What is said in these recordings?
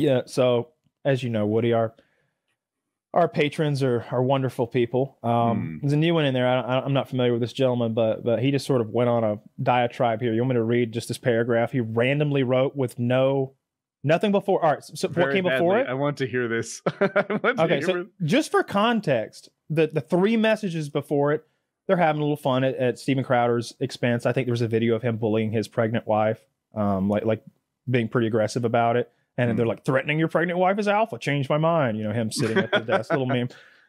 Yeah. So as you know, Woody, our patrons are wonderful people. There's a new one in there. I'm not familiar with this gentleman, but he just sort of went on a diatribe here. You want me to read just this paragraph he randomly wrote with nothing before? All right. So what came before it? I want to hear this. Okay. So just for context, the 3 messages before it, they're having a little fun at Steven Crowder's expense. I think there was a video of him bullying his pregnant wife, like being pretty aggressive about it. And they're like, threatening your pregnant wife is alpha. Change my mind. You know, him sitting at the desk, little meme.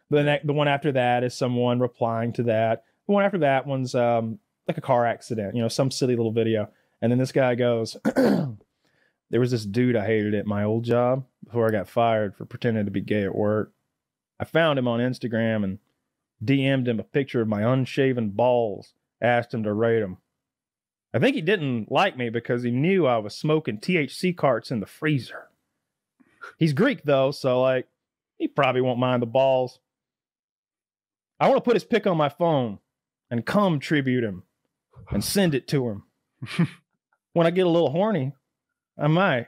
The one after that is someone replying to that. The one after that one's like a car accident, you know, some silly little video. And then this guy goes, there was this dude I hated at my old job before I got fired for pretending to be gay at work. I found him on Instagram and DM'd him a picture of my unshaven balls, asked him to rate them. I think he didn't like me because he knew I was smoking THC carts in the freezer. He's Greek, though, so, like, he probably won't mind the balls. I want to put his pic on my phone and cum tribute him and send it to him. When I get a little horny, I might.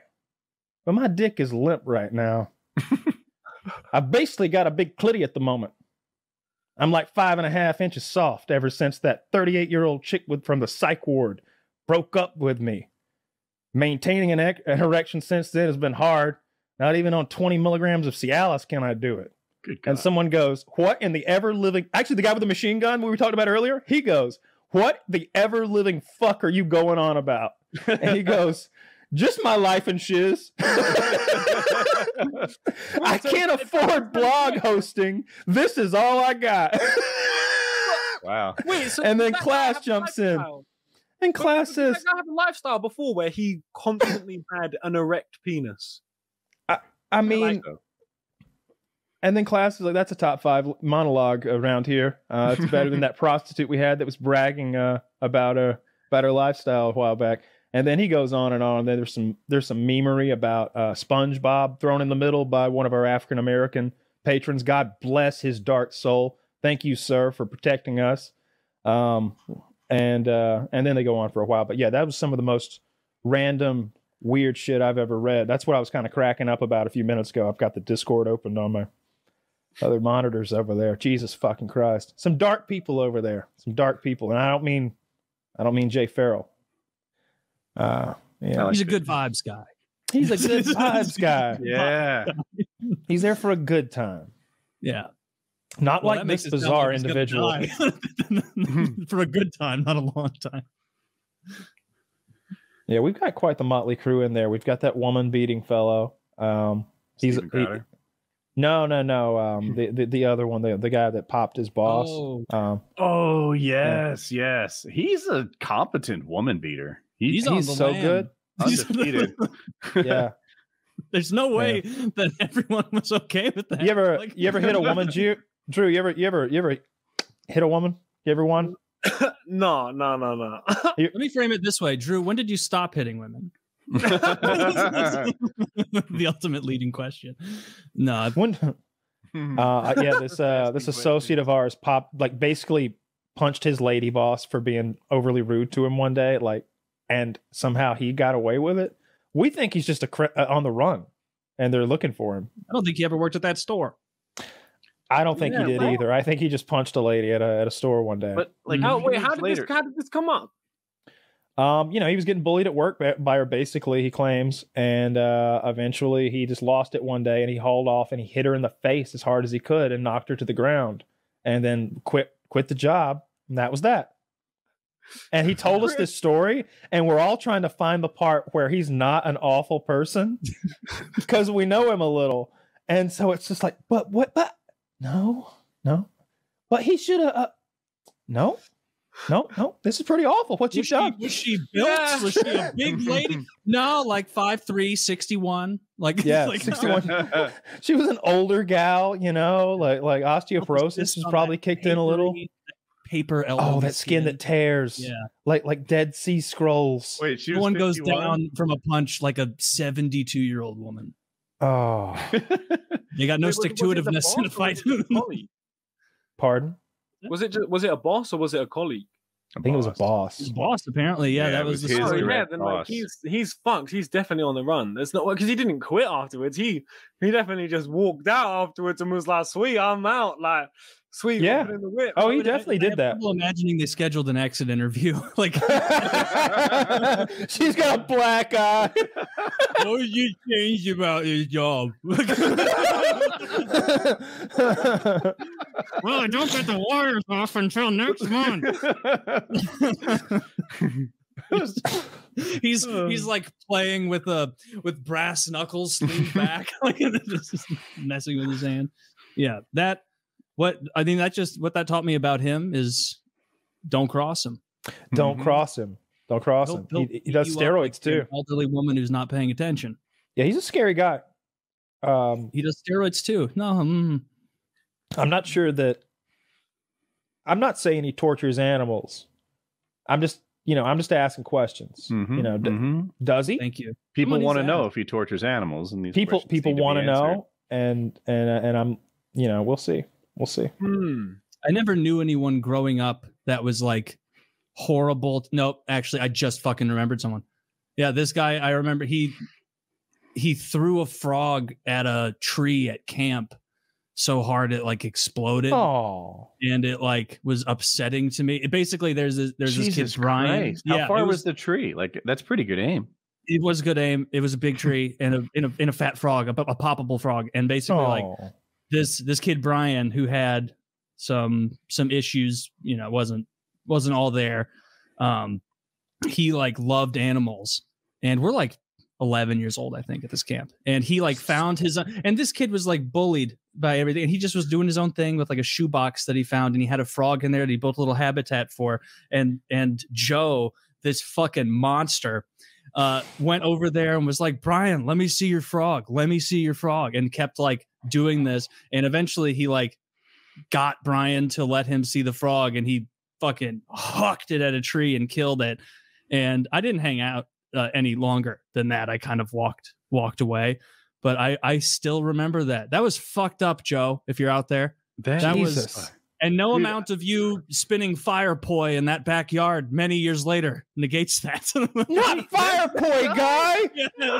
But my dick is limp right now. I've basically got a big clitty at the moment. I'm like 5.5 inches soft ever since that 38-year-old chick from the psych ward broke up with me. Maintaining an erection since then has been hard. Not even on 20 milligrams of Cialis can I do it. Good God. And someone goes, what in the ever-living... Actually, the guy with the machine gun we were talking about earlier, he goes, what the ever-living fuck are you going on about? And he goes, just my life and shiz. I can't afford blog hosting. This is all I got. Wow. Wait, so and then Class jumps in. And Class says, I had a lifestyle before where he constantly had an erect penis. I mean, and then Class is like, that's a top 5 monologue around here. It's better than that prostitute we had that was bragging about her lifestyle a while back. And then he goes on. And then there's some memery about SpongeBob thrown in the middle by one of our African American patrons. God bless his dark soul. Thank you, sir, for protecting us. And then they go on for a while. But yeah, that was some of the most random, weird shit I've ever read. That's what I was kind of cracking up about a few minutes ago. I've got the Discord opened on my other monitors over there. Jesus fucking Christ. Some dark people over there. Some dark people. And I don't mean Jay Farrell. Yeah. He's a good vibes guy. He's a good vibes guy. Yeah. He's there for a good time. Yeah. Not like this bizarre individual. For a good time, not a long time. Yeah, we've got quite the motley crew in there. We've got that woman beating fellow. No. The other one, the guy that popped his boss. Yes. He's a competent woman beater. He's so good. Undefeated. Yeah. There's no way that everyone was okay with that. You ever hit a woman, Drew? You ever hit a woman? You ever won? No. Let me frame it this way, Drew. When did you stop hitting women? The ultimate leading question. No. This associate of ours basically punched his lady boss for being overly rude to him one day, and somehow he got away with it. We think he's just on the run, and they're looking for him. I don't think he ever worked at that store. I don't think he did either. I think he just punched a lady at a store one day. But how did this come up? He was getting bullied at work by her, basically, he claims, and eventually he just lost it one day, and he hauled off and he hit her in the face as hard as he could and knocked her to the ground, and then quit the job, and that was that. And he told us this story, and we're all trying to find the part where he's not an awful person because we know him a little, and so it's just like, but no, but he should have. No, this is pretty awful. What you done? Was she built? Yeah. Was she a big lady? No, like 5'3", 61. Like 61. She was an older gal, like osteoporosis was probably kicked in a little. Paper elbow. Oh, that skin that tears. Yeah. Like Dead Sea Scrolls. Wait, she was one 51? goes down from a punch like a 72-year-old woman. Oh. You got no stick-to-itiveness in a fight. Pardon? Was it a boss or was it a colleague? I think it was a boss. His boss, apparently. Yeah, that was the his story. direct then boss. like he's fucked. He's definitely on the run. There's not because he didn't quit afterwards. He definitely just walked out afterwards and was like, "Sweet, I'm out." Like, sweet, Yeah. in the whip. Oh, he definitely did that. People imagining they scheduled an exit interview. Like, she's got a black eye. what did you change about his job? Well, I don't get the wires off until next month. he's like playing with brass knuckles leaned back, like just messing with his hand. Yeah, what that taught me about him is don't cross him. Don't cross him. Don't cross him. He does steroids too. An elderly woman who's not paying attention. Yeah, he's a scary guy. He does steroids too. No, I'm not sure that. I'm not saying he tortures animals. I'm just asking questions. Does he? Thank you. People Someone want to needs to know ask. if he tortures animals, and these People questions need to want be to answered. know, and I'm we'll see. We'll see. I never knew anyone growing up that was like horrible. Nope, actually, I just fucking remembered someone. Yeah, this guy, I remember he threw a frog at a tree at camp so hard it like exploded. Oh, and it like was upsetting to me. Basically, there's this kid Brian. Christ. How far was the tree? Like, that's pretty good aim. It was good aim. It was a big tree and in a fat frog, a poppable frog, and basically like this kid Brian who had some issues, wasn't all there. He like loved animals, and we're like 11 years old, I think, at this camp, and he like found his and this kid was like bullied by everything, and he just was doing his own thing with like a shoebox that he found, and he had a frog in there that he built a little habitat for, and Joe, this fucking monster, went over there and was like, Brian, let me see your frog, and kept like doing this, and eventually he like got Brian to let him see the frog, and he fucking hucked it at a tree and killed it. And I didn't hang out any longer than that. I kind of walked away, but I still remember that. That was fucked up, Joe, if you're out there. That was, and no amount of you spinning fire poi in that backyard many years later negates that. Not fire poi, guy. No.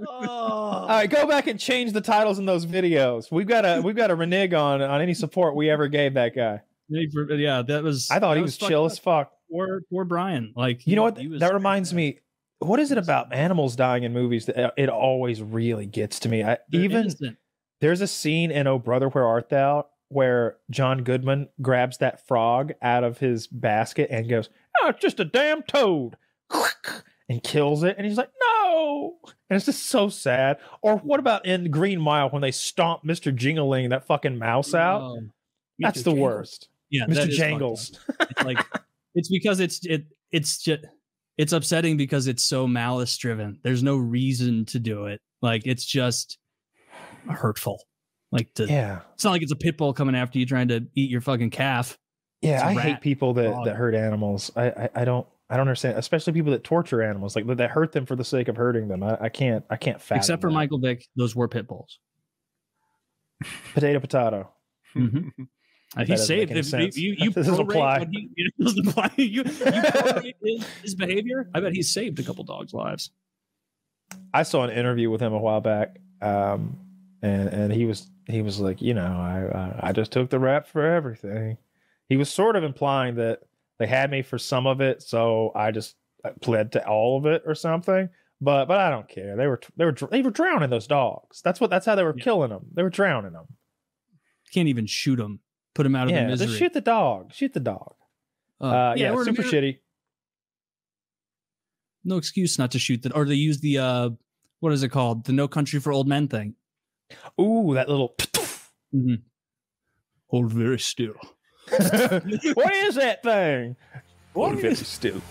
All right, go back and change the titles in those videos. We've got to renege on any support we ever gave that guy. Yeah, that was. I thought he was chill as fuck. Poor Brian. Like, you know what? That reminds me. What is it about animals dying in movies that it always really gets to me? There's a scene in Oh Brother, Where Art Thou where John Goodman grabs that frog out of his basket and goes, "Oh, it's just a damn toad," and kills it. And he's like, "No!" And it's just so sad. Or what about in Green Mile when they stomp Mr. Jingling, that fucking mouse out? That's the worst. Yeah, Mr. Jangles. It's like it's because it's upsetting because it's so malice driven. There's no reason to do it. Like, it's just hurtful. Like, it's not like it's a pit bull coming after you trying to eat your fucking calf. Yeah, I hate people that hurt animals. I don't understand, especially people that torture animals, like that hurt them for the sake of hurting them. I can't fathom. Except for Michael Vick, those were pit bulls. Potato. Mm-hmm. He saved him. You doesn't apply. You prorate his behavior. I bet he saved a couple dogs' lives. I saw an interview with him a while back, and he was like, I just took the rap for everything. He was sort of implying that they had me for some of it, so I just pled to all of it or something. But I don't care. They were drowning those dogs. That's how they were killing them. They were drowning them. Can't even shoot them. Put him out of the misery. Just shoot the dog. Super shitty. No excuse not to shoot or they use the what is it called? The No Country for Old Men thing. Ooh, that little. Hold very still. What is that thing? Hold very still.